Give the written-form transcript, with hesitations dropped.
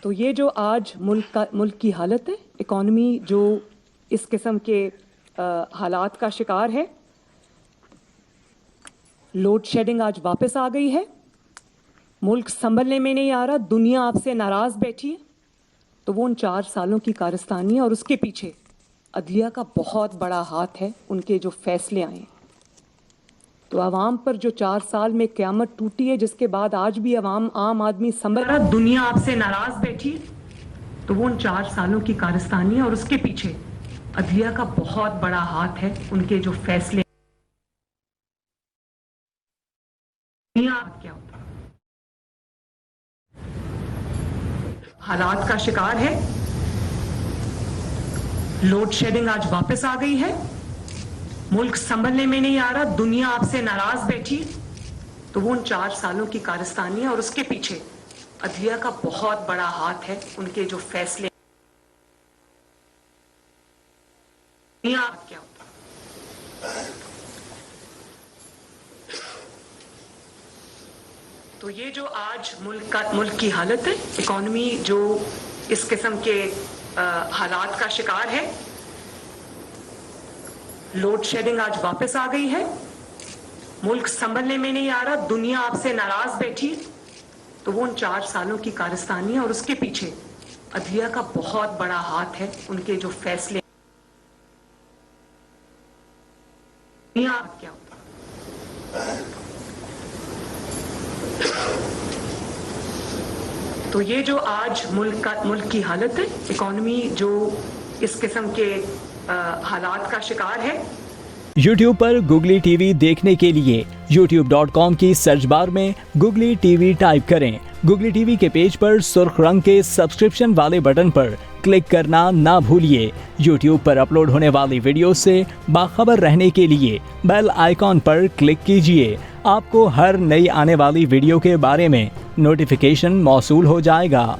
तो ये जो आज मुल्क की हालत है, इकॉनमी जो इस किस्म के हालात का शिकार है, लोड शेडिंग आज वापस आ गई है, मुल्क संभलने में नहीं आ रहा, दुनिया आपसे नाराज बैठी है, तो वो उन 4 सालों की कारस्तानी है और उसके पीछे अदलिया का बहुत बड़ा हाथ है, उनके जो फैसले आए। तो आवाम पर जो 4 साल में क़यामत टूटी है, जिसके बाद आज भी आम आदमी संभल रहा, दुनिया आपसे नाराज बैठी है, तो वो उन 4 सालों की कारस्तानी है और उसके पीछे अदलिया का बहुत बड़ा हाथ है, उनके जो फैसले। क्या होता है? हालात का शिकार है, लोड शेडिंग आज वापस आ गई है, मुल्क संभलने में नहीं आ रहा, दुनिया आपसे नाराज बैठी, तो वो उन 4 सालों की कारस्तानी है और उसके पीछे अदलिया का बहुत बड़ा हाथ है, उनके जो फैसले। क्या होता है? तो ये जो आज मुल्क की हालत है, इकॉनमी जो इस किस्म के हालात का शिकार है, लोड शेडिंग आज वापस आ गई है, मुल्क संभलने में नहीं आ रहा, दुनिया आपसे नाराज बैठी, तो वो उन 4 सालों की कारस्तानी है और उसके पीछे अदलिया का बहुत बड़ा हाथ है, उनके जो फैसले। क्या होता है? तो ये जो आज मुल्क की हालत है, इकॉनमी जो इस किस्म के हालात का शिकार है। YouTube पर गुगली टीवी देखने के लिए youtube.com की सर्च बार में गुगली टीवी टाइप करें। गुगली टीवी के पेज पर सुर्ख रंग के सब्सक्रिप्शन वाले बटन पर क्लिक करना ना भूलिए। YouTube पर अपलोड होने वाली वीडियो से बाखबर रहने के लिए बेल आइकॉन पर क्लिक कीजिए। आपको हर नई आने वाली वीडियो के बारे में नोटिफिकेशन मौसूल हो जाएगा।